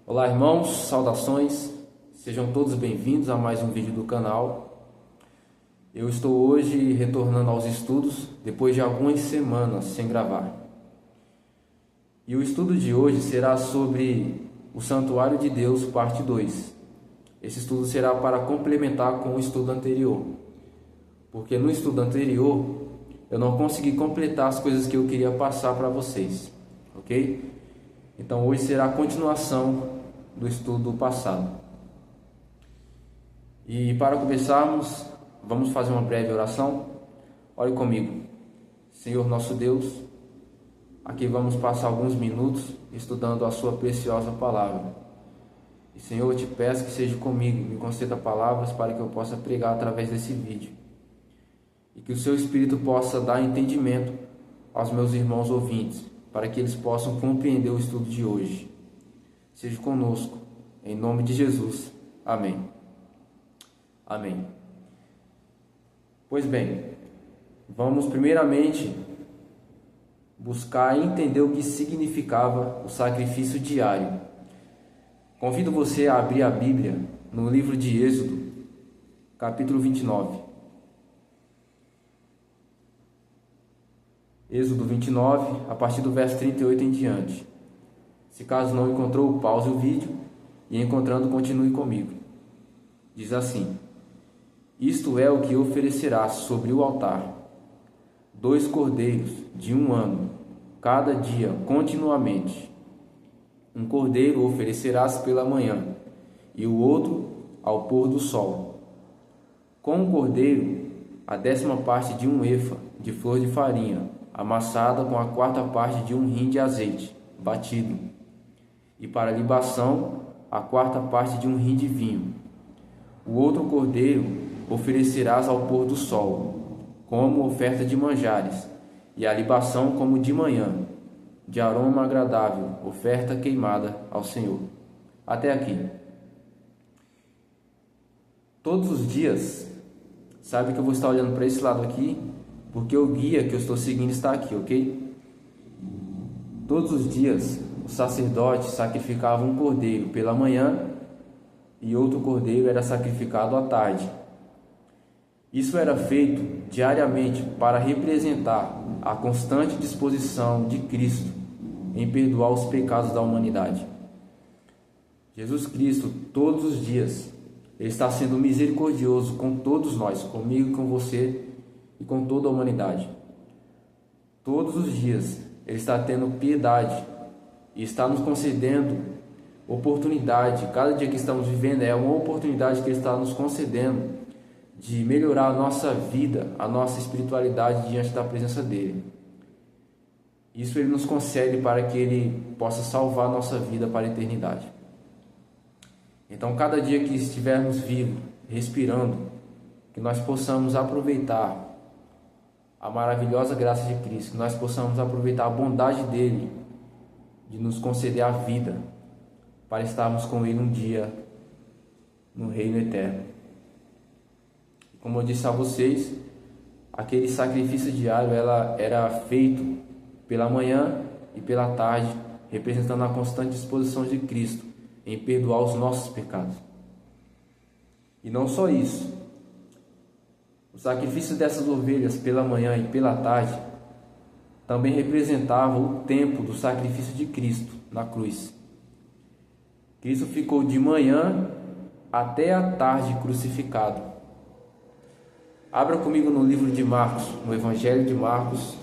Olá, irmãos, saudações, sejam todos bem-vindos a mais um vídeo do canal. Eu estou hoje retornando aos estudos depois de algumas semanas sem gravar. E o estudo de hoje será sobre o Santuário de Deus, parte 2. Esse estudo será para complementar com o estudo anterior, porque no estudo anterior eu não consegui completar as coisas que eu queria passar para vocês, ok? Então hoje será a continuação do estudo passado. E para começarmos, vamos fazer uma breve oração. Ore comigo. Senhor nosso Deus, aqui vamos passar alguns minutos estudando a sua preciosa palavra. E Senhor, eu te peço que seja comigo, me conceda palavras para que eu possa pregar através desse vídeo. E que o seu Espírito possa dar entendimento aos meus irmãos ouvintes, para que eles possam compreender o estudo de hoje. Seja conosco, em nome de Jesus. Amém. Amém. Pois bem, vamos primeiramente buscar entender o que significava o sacrifício diário. Convido você a abrir a Bíblia no livro de Êxodo, capítulo 29. Êxodo 29, a partir do verso 38 em diante. Se caso não encontrou, pause o vídeo e encontrando, continue comigo. Diz assim: Isto é o que oferecerás sobre o altar: 2 cordeiros de 1 ano, cada dia continuamente. 1 cordeiro oferecerás pela manhã, e o outro ao pôr do sol. Com o cordeiro, a 10ª parte de 1 efa de flor de farinha, amassada com a 4ª parte de 1 hin de azeite, batido. E para libação, a 4ª parte de 1 hin de vinho. O outro cordeiro oferecerás ao pôr do sol, como oferta de manjares, e a libação como de manhã, de aroma agradável, oferta queimada ao Senhor. Até aqui. Todos os dias, sabe que eu vou estar olhando para esse lado aqui, porque o guia que eu estou seguindo está aqui, ok? Todos os dias, o sacerdote sacrificava um cordeiro pela manhã e outro cordeiro era sacrificado à tarde. Isso era feito diariamente para representar a constante disposição de Cristo em perdoar os pecados da humanidade. Jesus Cristo, todos os dias, Ele está sendo misericordioso com todos nós, comigo e com você e com toda a humanidade. Todos os dias, Ele está tendo piedade e está nos concedendo oportunidade. Cada dia que estamos vivendo é uma oportunidade que Ele está nos concedendo de melhorar a nossa vida, a nossa espiritualidade diante da presença dEle. Isso Ele nos concede para que Ele possa salvar a nossa vida para a eternidade. Então, cada dia que estivermos vivos, respirando, que nós possamos aproveitar a maravilhosa graça de Cristo, que nós possamos aproveitar a bondade dEle de nos conceder a vida para estarmos com Ele um dia no reino eterno. Como eu disse a vocês, aquele sacrifício diário era feito pela manhã e pela tarde, representando a constante disposição de Cristo em perdoar os nossos pecados. E não só isso, o sacrifício dessas ovelhas pela manhã e pela tarde também representava o tempo do sacrifício de Cristo na cruz. Cristo ficou de manhã até a tarde crucificado. Abra comigo no livro de Marcos, no Evangelho de Marcos,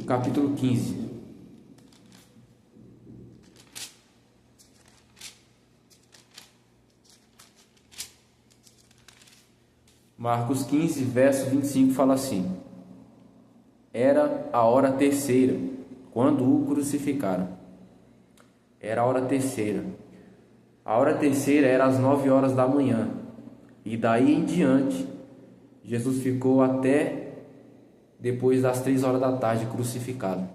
capítulo 15. Marcos 15, verso 25 fala assim: Era a hora terceira, quando o crucificaram. Era a hora terceira. A hora terceira era às 9 horas da manhã. E daí em diante, Jesus ficou até depois das 3 horas da tarde crucificado.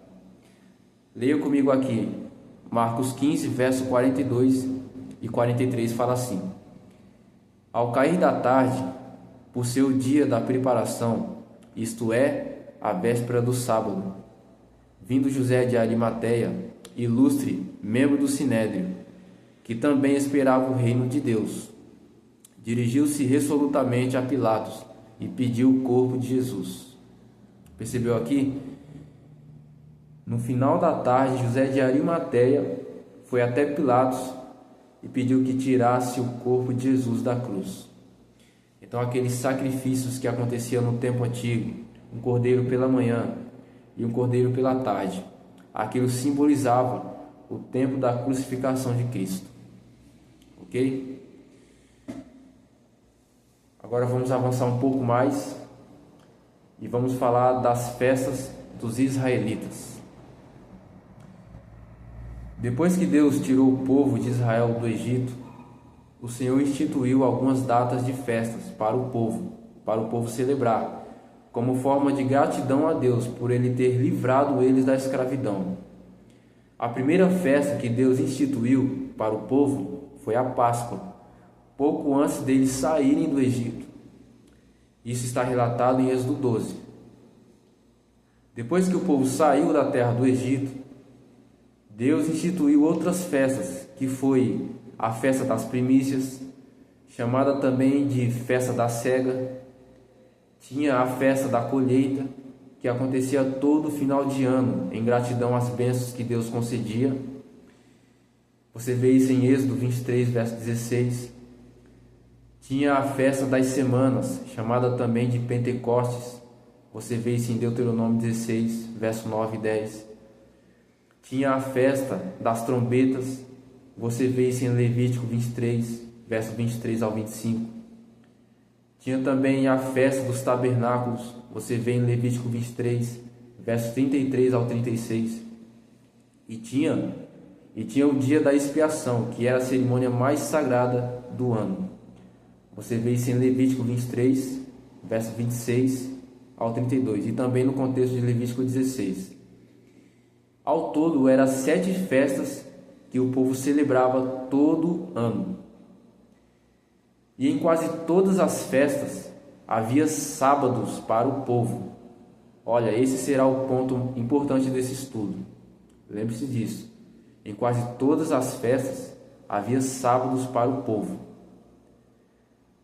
Leia comigo aqui, Marcos 15, verso 42 e 43 fala assim: Ao cair da tarde, por ser o dia da preparação, isto é, a véspera do sábado, vindo José de Arimateia, ilustre membro do Sinédrio, que também esperava o reino de Deus, dirigiu-se resolutamente a Pilatos e pediu o corpo de Jesus. Percebeu aqui? No final da tarde, José de Arimateia foi até Pilatos e pediu que tirasse o corpo de Jesus da cruz. Então, aqueles sacrifícios que aconteciam no tempo antigo, um cordeiro pela manhã e um cordeiro pela tarde, aquilo simbolizava o tempo da crucificação de Cristo. Ok? Agora vamos avançar um pouco mais e vamos falar das festas dos israelitas. Depois que Deus tirou o povo de Israel do Egito, o Senhor instituiu algumas datas de festas para o povo celebrar, como forma de gratidão a Deus por Ele ter livrado eles da escravidão. A primeira festa que Deus instituiu para o povo foi a Páscoa, pouco antes deles saírem do Egito. Isso está relatado em Êxodo 12. Depois que o povo saiu da terra do Egito, Deus instituiu outras festas, que foi a festa das primícias, chamada também de festa da cega. Tinha a festa da colheita, que acontecia todo final de ano, em gratidão às bênçãos que Deus concedia. Você vê isso em Êxodo 23, verso 16. Tinha a festa das semanas, chamada também de Pentecostes. Você vê isso em Deuteronômio 16, verso 9 e 10. Tinha a festa das trombetas. Você vê isso em Levítico 23, verso 23 ao 25. Tinha também a festa dos tabernáculos. Você vê em Levítico 23, verso 33 ao 36. E tinha o dia da expiação, que era a cerimônia mais sagrada do ano. Você vê isso em Levítico 23, verso 26 ao 32. E também no contexto de Levítico 16. Ao todo, eram 7 festas que o povo celebrava todo ano. E em quase todas as festas havia sábados para o povo. Olha, esse será o ponto importante desse estudo. Lembre-se disso. Em quase todas as festas havia sábados para o povo.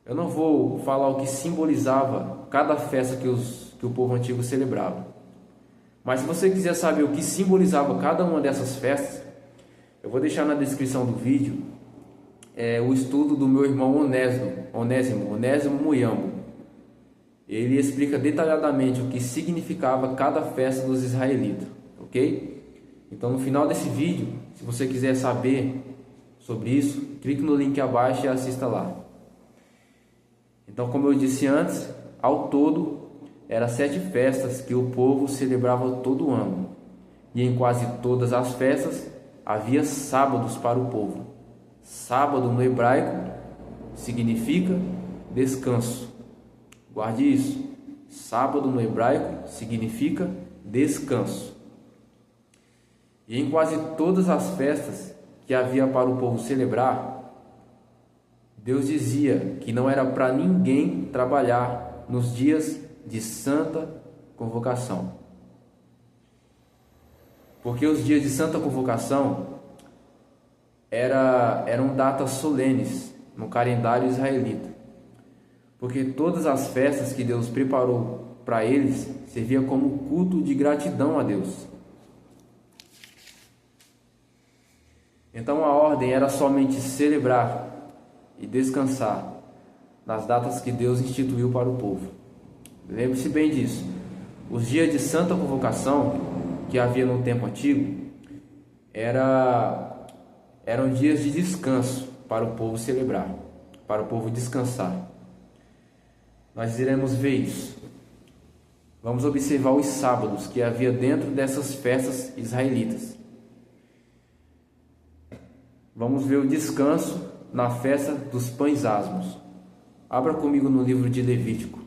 Eu não vou falar o que simbolizava cada festa que o povo antigo celebrava. Mas se você quiser saber o que simbolizava cada uma dessas festas, eu vou deixar na descrição do vídeo o estudo do meu irmão Onésimo Muyambo. Ele explica detalhadamente o que significava cada festa dos israelitas, ok? Então, no final desse vídeo, se você quiser saber sobre isso, clique no link abaixo e assista lá. Então, como eu disse antes, ao todo, eram 7 festas que o povo celebrava todo ano. E em quase todas as festas, havia sábados para o povo. Sábado no hebraico significa descanso. Guarde isso. Sábado no hebraico significa descanso. E em quase todas as festas que havia para o povo celebrar, Deus dizia que não era para ninguém trabalhar nos dias de santa convocação. Porque os dias de santa convocação eram datas solenes no calendário israelita. Porque todas as festas que Deus preparou para eles serviam como culto de gratidão a Deus. Então a ordem era somente celebrar e descansar nas datas que Deus instituiu para o povo. Lembre-se bem disso. Os dias de santa convocação que havia no tempo antigo eram dias de descanso para o povo celebrar, para o povo descansar. Nós iremos ver isso. Vamos observar os sábados que havia dentro dessas festas israelitas. Vamos ver o descanso na festa dos pães asmos. Abra comigo no livro de Levítico.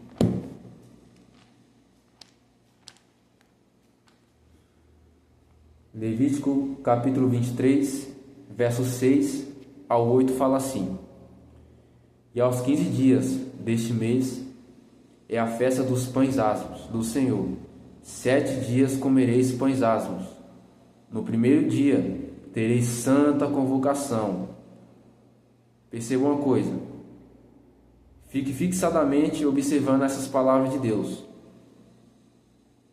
Levítico capítulo 23, versos 6 ao 8 fala assim: E aos 15 dias deste mês é a festa dos pães asmos do Senhor. 7 dias comereis pães asmos. no primeiro dia tereis santa convocação. Perceba uma coisa. Fique fixadamente observando essas palavras de Deus.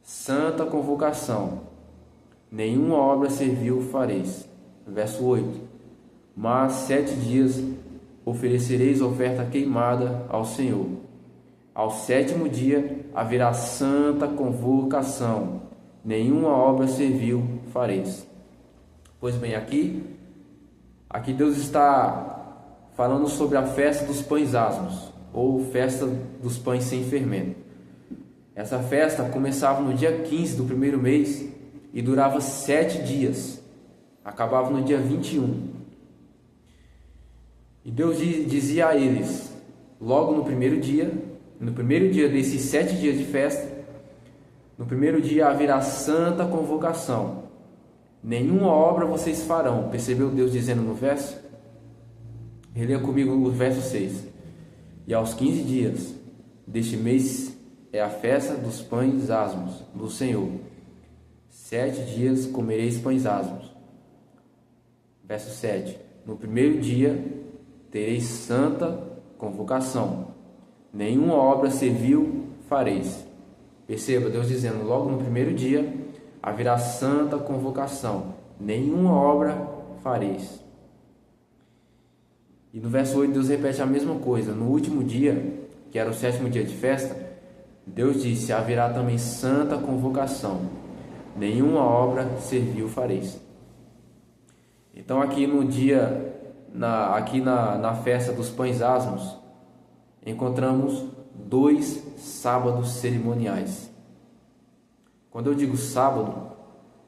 Santa convocação. Nenhuma obra servil fareis. Verso 8. Mas 7 dias oferecereis oferta queimada ao Senhor. Ao 7º dia haverá santa convocação. Nenhuma obra servil fareis. Pois bem, aqui Deus está falando sobre a festa dos pães asmos, ou festa dos pães sem fermento. Essa festa começava no dia 15 do primeiro mês e durava 7 dias, acabava no dia 21. E Deus dizia a eles, logo no primeiro dia desses 7 dias de festa, no primeiro dia haverá santa convocação. Nenhuma obra vocês farão. Percebeu Deus dizendo no verso? Releia comigo o verso 6. E aos 15 dias deste mês é a festa dos pães asmos do Senhor. 7 dias comereis pães asmos. Verso 7. No primeiro dia tereis santa convocação. Nenhuma obra servil fareis. Perceba Deus dizendo, logo no primeiro dia haverá santa convocação. Nenhuma obra fareis. E no verso 8 Deus repete a mesma coisa. No último dia, que era o 7º dia de festa, Deus disse, haverá também santa convocação. Nenhuma obra servil fareis. Então aqui no dia, na festa dos pães asmos, encontramos 2 sábados cerimoniais. Quando eu digo sábado,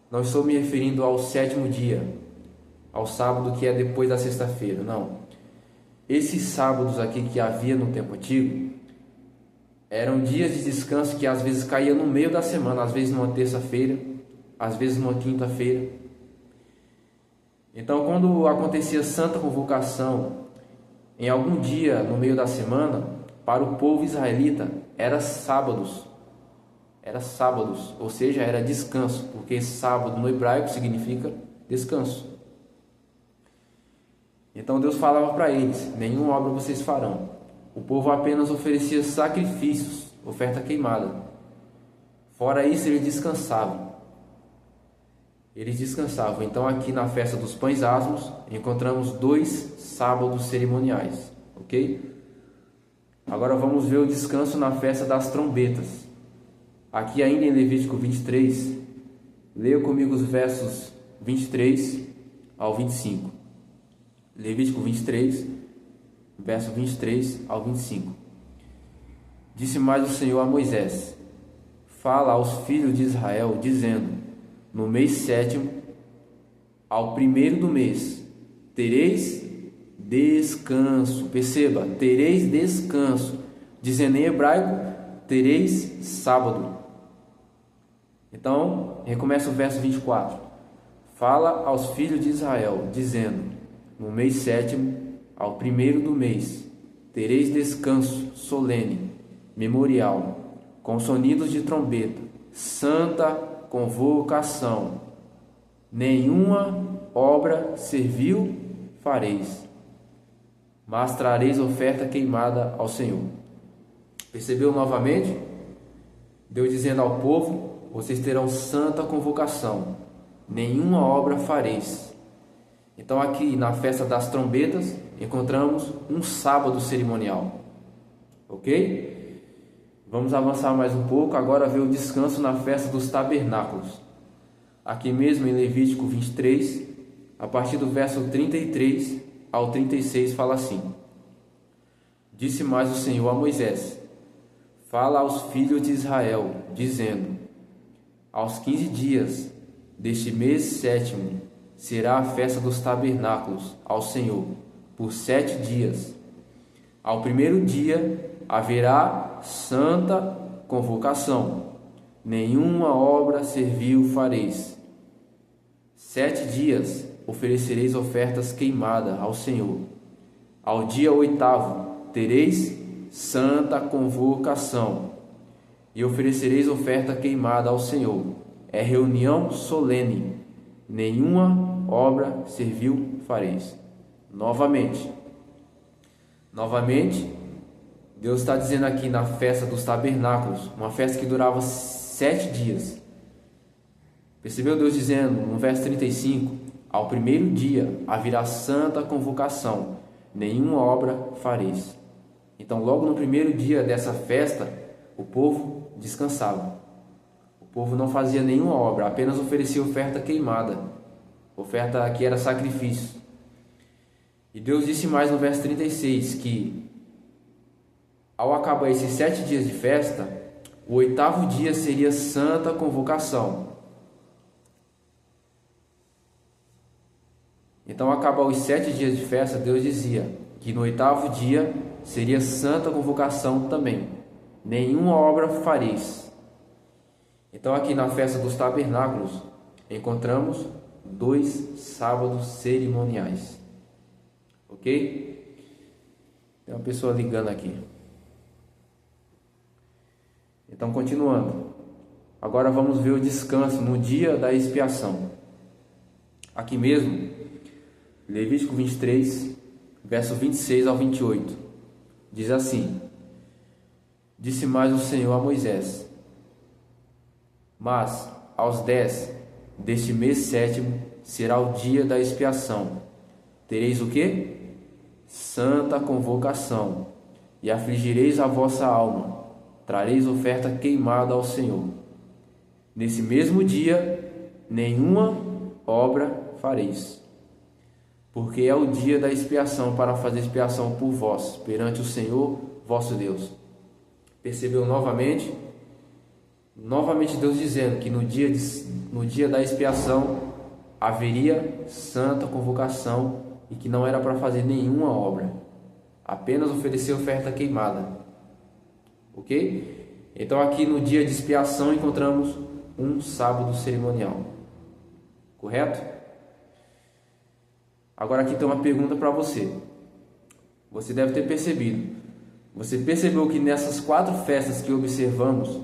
não estou me referindo ao 7º dia, ao sábado que é depois da sexta-feira, não. Esses sábados aqui que havia no tempo antigo, eram dias de descanso que às vezes caía no meio da semana, às vezes numa terça-feira, às vezes numa quinta-feira. Então, quando acontecia santa convocação em algum dia no meio da semana, para o povo israelita era sábados, ou seja, era descanso, porque sábado no hebraico significa descanso. Então Deus falava para eles, nenhuma obra vocês farão. O povo apenas oferecia sacrifícios, oferta queimada. Fora isso, eles descansavam. Então aqui na festa dos pães asmos, encontramos 2 sábados cerimoniais, ok? Agora vamos ver o descanso na festa das trombetas. Aqui ainda em Levítico 23, leia comigo os versos 23 ao 25. Levítico 23, verso 23 ao 25. Disse mais o Senhor a Moisés, fala aos filhos de Israel, dizendo, no mês 7º, ao 1º do mês, tereis descanso. Perceba, tereis descanso. Dizendo em hebraico, tereis sábado. Então, recomeça o verso 24. Fala aos filhos de Israel, dizendo, no mês 7º, ao 1º do mês, tereis descanso solene, memorial, com sonidos de trombeta, santa convocação. Nenhuma obra servil fareis, mas trareis oferta queimada ao Senhor. Percebeu novamente? Deus dizendo ao povo, vocês terão santa convocação, nenhuma obra fareis. Então aqui na festa das trombetas, encontramos um sábado cerimonial. Ok? Vamos avançar mais um pouco, agora ver o descanso na festa dos tabernáculos. Aqui mesmo em Levítico 23, a partir do verso 33 ao 36, fala assim. Disse mais o Senhor a Moisés, fala aos filhos de Israel, dizendo, aos 15 dias deste mês 7º, será a festa dos tabernáculos ao Senhor, por 7 dias. Ao 1º dia haverá santa convocação, nenhuma obra servil fareis. 7 dias oferecereis ofertas queimadas ao Senhor. Ao dia 8º tereis santa convocação, e oferecereis oferta queimada ao Senhor. É reunião solene, nenhuma obra servil fareis. Novamente, Deus está dizendo aqui na festa dos tabernáculos, uma festa que durava 7 dias. Percebeu Deus dizendo no verso 35, ao primeiro dia haverá santa convocação, nenhuma obra fareis. Então logo no primeiro dia dessa festa, o povo descansava. O povo não fazia nenhuma obra, apenas oferecia oferta queimada, oferta que era sacrifício. E Deus disse mais no verso 36 que ao acabar esses 7 dias de festa, o 8º dia seria santa convocação. Então, ao acabar os 7 dias de festa, Deus dizia que no 8º dia seria santa convocação também. Nenhuma obra fareis. Então, aqui na festa dos tabernáculos, encontramos 2 sábados cerimoniais. Ok? Tem uma pessoa ligando aqui. Então, continuando. Agora vamos ver o descanso no dia da expiação. Aqui mesmo, Levítico 23, verso 26 ao 28. Diz assim: Disse mais o Senhor a Moisés: Mas aos 10 deste mês 7º será o dia da expiação. Tereis o quê? Santa convocação, e afligireis a vossa alma, trareis oferta queimada ao Senhor. Nesse mesmo dia, nenhuma obra fareis, porque é o dia da expiação para fazer expiação por vós, perante o Senhor vosso Deus. Percebeu novamente? Novamente Deus dizendo que no dia da expiação haveria santa convocação e que não era para fazer nenhuma obra, apenas oferecer oferta queimada. Ok? Então aqui no dia de expiação encontramos um sábado cerimonial. Correto? Agora aqui tem uma pergunta para você. Você deve ter percebido. Você percebeu que nessas 4 festas que observamos,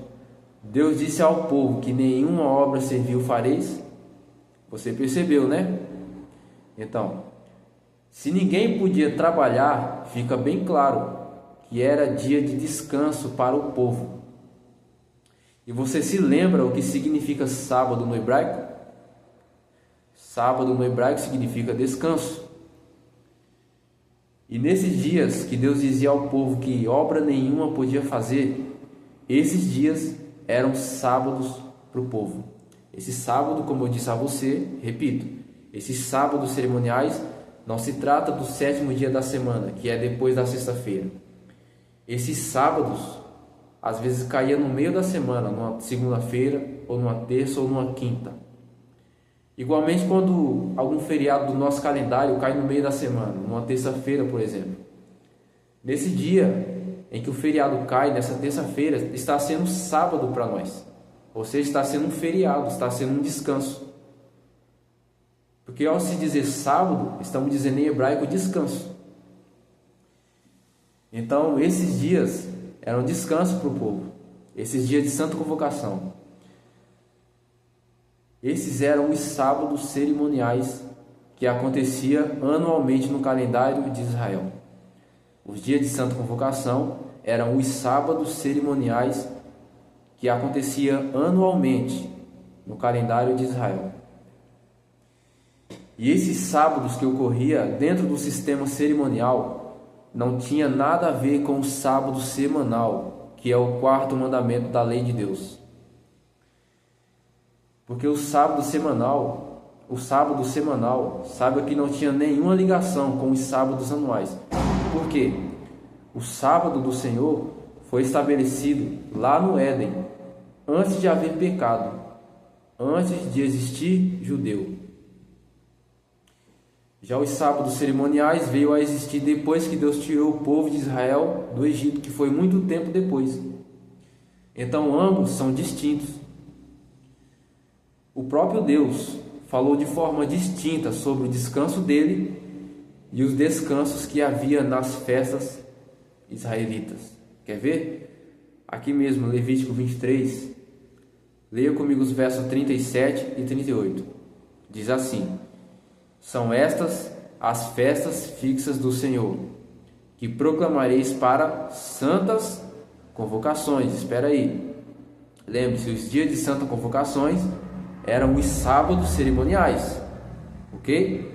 Deus disse ao povo que nenhuma obra servil fareis? Você percebeu, né? Então, se ninguém podia trabalhar, fica bem claro que era dia de descanso para o povo. E você se lembra o que significa sábado no hebraico? Sábado no hebraico significa descanso. E nesses dias que Deus dizia ao povo que obra nenhuma podia fazer, esses dias eram sábados para o povo. Esse sábado, como eu disse a você, repito, esses sábados cerimoniais não se trata do 7º dia da semana, que é depois da sexta-feira. Esses sábados, às vezes, caía no meio da semana, numa segunda-feira, ou numa terça, ou numa quinta. Igualmente, quando algum feriado do nosso calendário cai no meio da semana, numa terça-feira, por exemplo. Nesse dia em que o feriado cai, nessa terça-feira, está sendo sábado para nós. Ou seja, está sendo um feriado, está sendo um descanso. Porque ao se dizer sábado, estamos dizendo em hebraico descanso. Então, esses dias eram descanso para o povo. Esses dias de santa convocação. Esses eram os sábados cerimoniais que acontecia anualmente no calendário de Israel. Os dias de santa convocação eram os sábados cerimoniais que acontecia anualmente no calendário de Israel. E esses sábados que ocorria dentro do sistema cerimonial não tinha nada a ver com o sábado semanal, que é o 4º mandamento da lei de Deus. Porque o sábado semanal, saiba que não tinha nenhuma ligação com os sábados anuais. Por quê? O sábado do Senhor foi estabelecido lá no Éden, antes de haver pecado, antes de existir judeu. Já os sábados cerimoniais veio a existir depois que Deus tirou o povo de Israel do Egito, que foi muito tempo depois. Então ambos são distintos. O próprio Deus falou de forma distinta sobre o descanso dele e os descansos que havia nas festas israelitas. Quer ver? Aqui mesmo, Levítico 23. Leia comigo os versos 37 e 38. Diz assim: são estas as festas fixas do Senhor, que proclamareis para santas convocações. Espera aí. Lembre-se, os dias de santas convocações eram os sábados cerimoniais. Ok?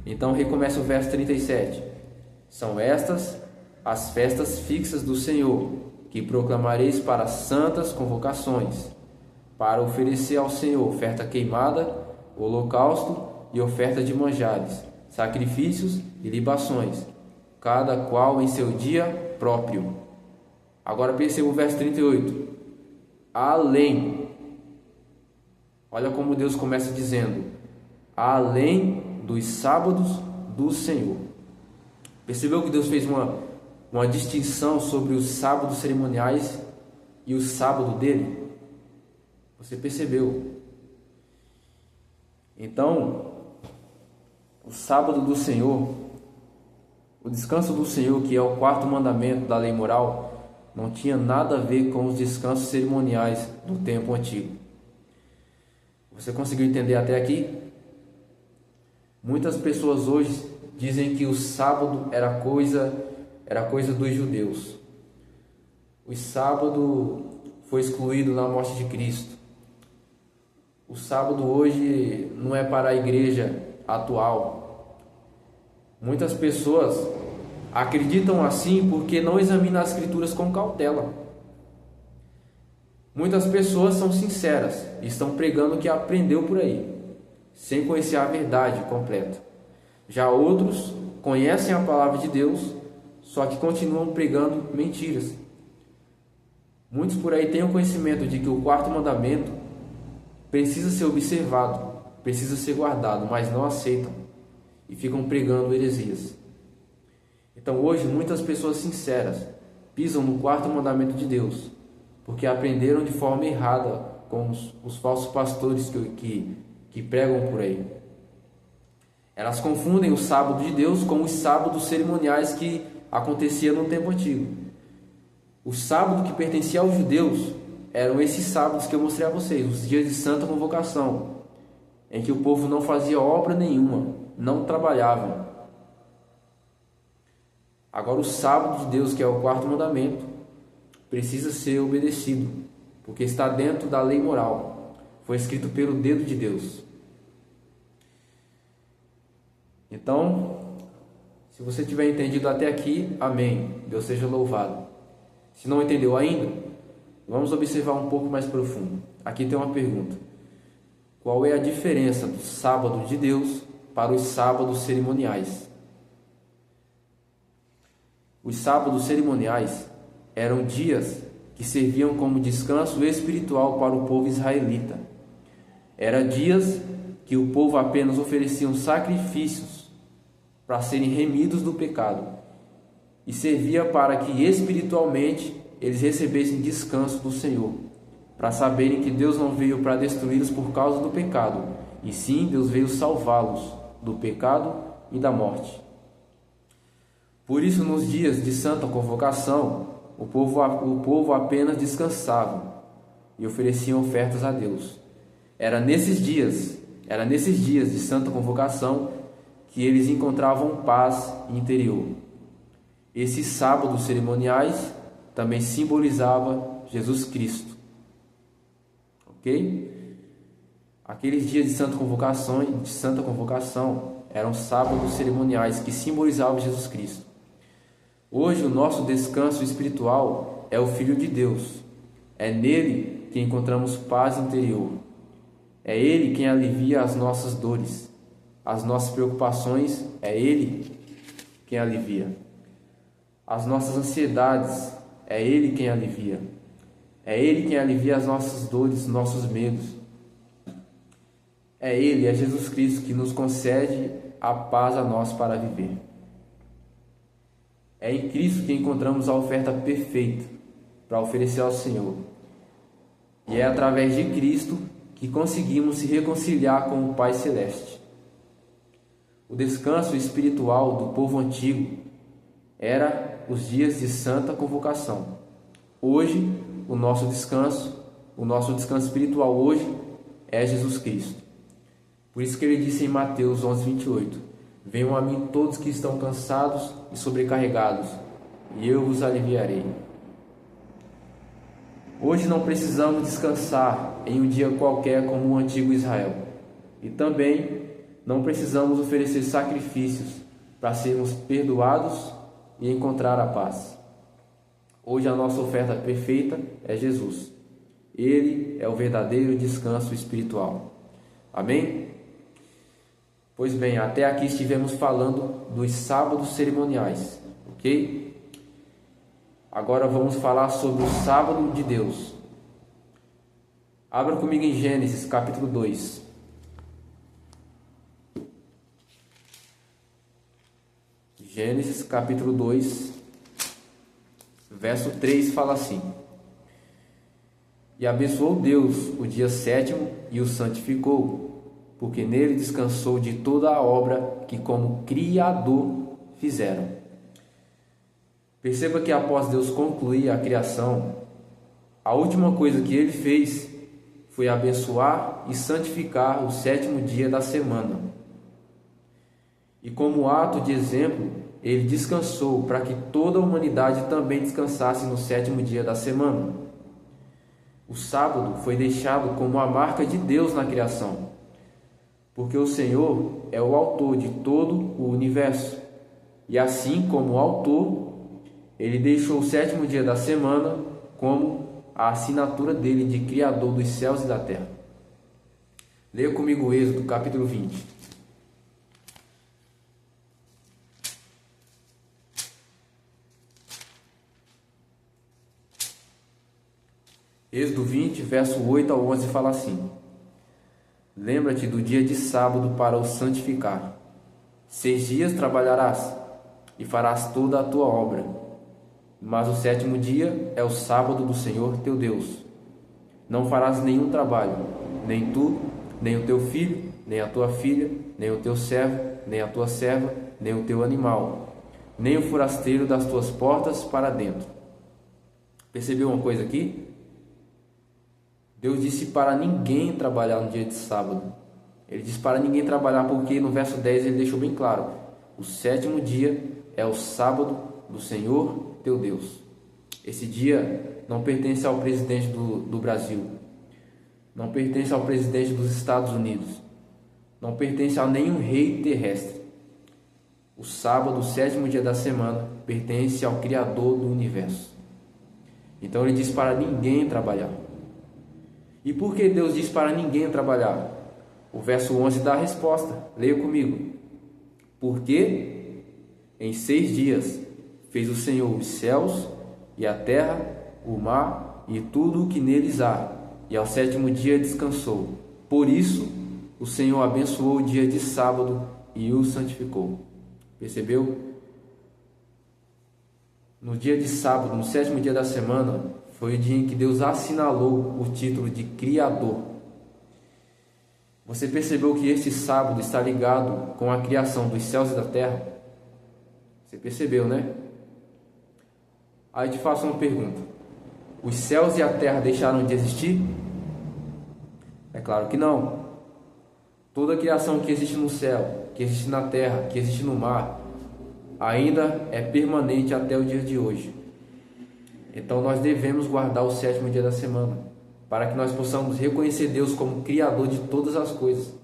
Então recomeça o verso 37. São estas as festas fixas do Senhor, que proclamareis para santas convocações, para oferecer ao Senhor oferta queimada, holocausto e oferta de manjares, sacrifícios e libações, cada qual em seu dia próprio. Agora perceba o verso 38. Além, olha como Deus começa dizendo, além dos sábados do Senhor. Percebeu que Deus fez uma distinção sobre os sábados cerimoniais e o sábado dele? Você percebeu? Então, o sábado do Senhor, o descanso do Senhor, que é o quarto mandamento da lei moral, não tinha nada a ver com os descansos cerimoniais do tempo antigo. Você conseguiu entender até aqui? Muitas pessoas hoje dizem que o sábado era coisa dos judeus. O sábado foi excluído na morte de Cristo. O sábado hoje não é para a igreja atual. Muitas pessoas acreditam assim porque não examinam as escrituras com cautela. Muitas pessoas são sinceras e estão pregando o que aprendeu por aí, sem conhecer a verdade completa. Já outros conhecem a palavra de Deus, só que continuam pregando mentiras. Muitos por aí têm o conhecimento de que o quarto mandamento precisa ser observado, precisa ser guardado, mas não aceitam e ficam pregando heresias. Então hoje muitas pessoas sinceras pisam no quarto mandamento de Deus, porque aprenderam de forma errada com os falsos pastores que pregam por aí. Elas confundem o sábado de Deus com os sábados cerimoniais que acontecia no tempo antigo. O sábado que pertencia aos judeus eram esses sábados que eu mostrei a vocês, os dias de santa convocação, em que o povo não fazia obra nenhuma, não trabalhava. Agora o sábado de Deus, que é o quarto mandamento, precisa ser obedecido, porque está dentro da lei moral, foi escrito pelo dedo de Deus. Então, se você tiver entendido até aqui, amém, Deus seja louvado. Se não entendeu ainda, vamos observar um pouco mais profundo. Aqui tem uma pergunta: qual é a diferença do sábado de Deus para os sábados cerimoniais? Os sábados cerimoniais eram dias que serviam como descanso espiritual para o povo israelita. Eram dias que o povo apenas oferecia sacrifícios para serem remidos do pecado, e servia para que espiritualmente eles recebessem descanso do Senhor, para saberem que Deus não veio para destruí-los por causa do pecado, e sim Deus veio salvá-los do pecado e da morte. Por isso, nos dias de santa convocação, o povo apenas descansava e ofereciam ofertas a Deus. Era nesses dias de santa convocação que eles encontravam paz interior. Esses sábados cerimoniais também simbolizavam Jesus Cristo. Ok? Aqueles dias de santa convocação eram sábados cerimoniais que simbolizavam Jesus Cristo. Hoje o nosso descanso espiritual é o Filho de Deus. É nele que encontramos paz interior. É ele quem alivia as nossas dores, as nossas preocupações, é ele quem alivia. As nossas ansiedades, é ele quem alivia. É ele quem alivia as nossas dores, nossos medos. É ele, é Jesus Cristo, que nos concede a paz a nós para viver. É em Cristo que encontramos a oferta perfeita para oferecer ao Senhor. E é através de Cristo que conseguimos se reconciliar com o Pai Celeste. O descanso espiritual do povo antigo era os dias de santa convocação. Hoje, o nosso descanso espiritual hoje é Jesus Cristo. Por isso que ele disse em Mateus 11:28: venham a mim todos que estão cansados e sobrecarregados, e eu vos aliviarei. Hoje não precisamos descansar em um dia qualquer como o antigo Israel. E também não precisamos oferecer sacrifícios para sermos perdoados e encontrar a paz. Hoje a nossa oferta perfeita é Jesus. Ele é o verdadeiro descanso espiritual. Amém? Pois bem, até aqui estivemos falando dos sábados cerimoniais, ok? Agora vamos falar sobre o sábado de Deus. Abra comigo em Gênesis capítulo 2. Gênesis capítulo 2, verso 3 fala assim: e abençoou Deus o dia sétimo e o santificou, porque nele descansou de toda a obra que como Criador fizeram. Perceba que após Deus concluir a criação, a última coisa que ele fez foi abençoar e santificar o sétimo dia da semana. E como ato de exemplo, ele descansou para que toda a humanidade também descansasse no sétimo dia da semana. O sábado foi deixado como a marca de Deus na criação, porque o Senhor é o autor de todo o universo. E assim como autor, ele deixou o sétimo dia da semana como a assinatura dele de Criador dos céus e da terra. Leia comigo o Êxodo, capítulo 20. Êxodo 20, verso 8 ao 11 fala assim: lembra-te do dia de sábado para o santificar. 6 dias trabalharás e farás toda a tua obra. Mas o sétimo dia é o sábado do Senhor teu Deus. Não farás nenhum trabalho, nem tu, nem o teu filho, nem a tua filha, nem o teu servo, nem a tua serva, nem o teu animal, nem o forasteiro das tuas portas para dentro. Percebeu uma coisa aqui? Deus disse para ninguém trabalhar no dia de sábado. Ele disse para ninguém trabalhar porque no verso 10 ele deixou bem claro: o sétimo dia é o sábado do Senhor teu Deus. Esse dia não pertence ao presidente do Brasil, não pertence ao presidente dos Estados Unidos, não pertence a nenhum rei terrestre. O sábado, o sétimo dia da semana, pertence ao Criador do universo. Então ele diz para ninguém trabalhar. E por que Deus diz para ninguém trabalhar? O verso 11 dá a resposta. Leia comigo. Porque em 6 dias fez o Senhor os céus e a terra, o mar e tudo o que neles há, e ao sétimo dia descansou. Por isso, o Senhor abençoou o dia de sábado e o santificou. Percebeu? No dia de sábado, no sétimo dia da semana, foi o dia em que Deus assinalou o título de Criador. Você percebeu que este sábado está ligado com a criação dos céus e da terra? Você percebeu, né? Aí te faço uma pergunta: os céus e a terra deixaram de existir? É claro que não. Toda a criação que existe no céu, que existe na terra, que existe no mar, ainda é permanente até o dia de hoje. Então nós devemos guardar o sétimo dia da semana, para que nós possamos reconhecer Deus como Criador de todas as coisas.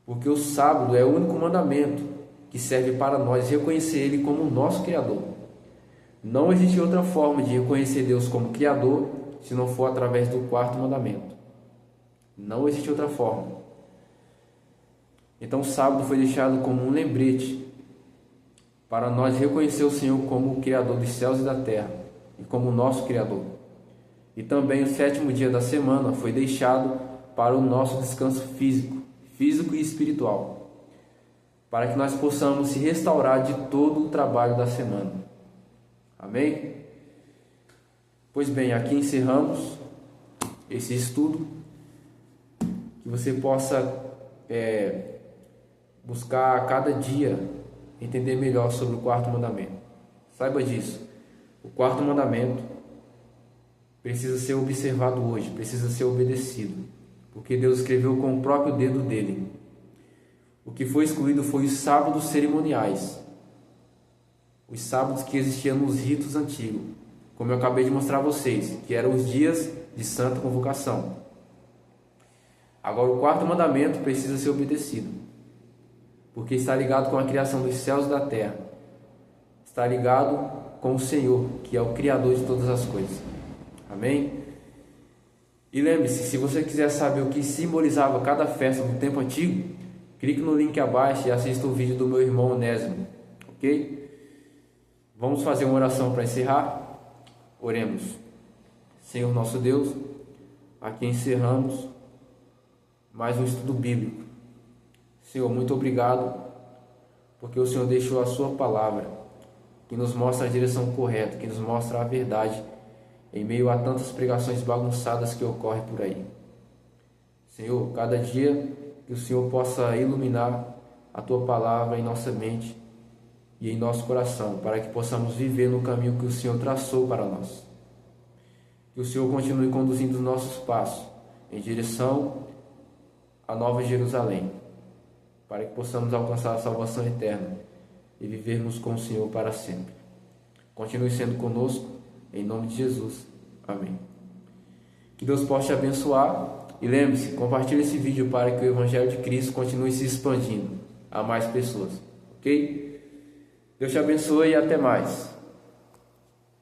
Porque o sábado é o único mandamento que serve para nós reconhecer Ele como o nosso Criador. Não existe outra forma de reconhecer Deus como Criador se não for através do quarto mandamento. Não existe outra forma. Então o sábado foi deixado como um lembrete para nós reconhecer o Senhor como o Criador dos céus e da terra e como o nosso Criador. E também o sétimo dia da semana foi deixado para o nosso descanso físico e espiritual, para que nós possamos se restaurar de todo o trabalho da semana. Amém? Pois bem, aqui encerramos esse estudo, que você possa buscar a cada dia entender melhor sobre o quarto mandamento. Saiba disso, o quarto mandamento precisa ser observado hoje, precisa ser obedecido, porque Deus escreveu com o próprio dedo dele. O que foi excluído foi os sábados cerimoniais, os sábados que existiam nos ritos antigos, como eu acabei de mostrar a vocês, que eram os dias de santa convocação. Agora, o quarto mandamento precisa ser obedecido, porque está ligado com a criação dos céus e da terra, está ligado com o Senhor, que é o Criador de todas as coisas. Amém? E lembre-se, se você quiser saber o que simbolizava cada festa no tempo antigo, clique no link abaixo e assista o vídeo do meu irmão Onésimo, ok? Vamos fazer uma oração para encerrar? Oremos. Senhor nosso Deus, aqui encerramos mais um estudo bíblico. Senhor, muito obrigado, porque o Senhor deixou a sua palavra, que nos mostra a direção correta, que nos mostra a verdade, em meio a tantas pregações bagunçadas que ocorrem por aí. Senhor, cada dia que o Senhor possa iluminar a tua palavra em nossa mente e em nosso coração, para que possamos viver no caminho que o Senhor traçou para nós. Que o Senhor continue conduzindo os nossos passos em direção à Nova Jerusalém, para que possamos alcançar a salvação eterna e vivermos com o Senhor para sempre. Continue sendo conosco, em nome de Jesus. Amém. Que Deus possa te abençoar e lembre-se, compartilhe esse vídeo para que o Evangelho de Cristo continue se expandindo a mais pessoas. Ok? Deus te abençoe e até mais.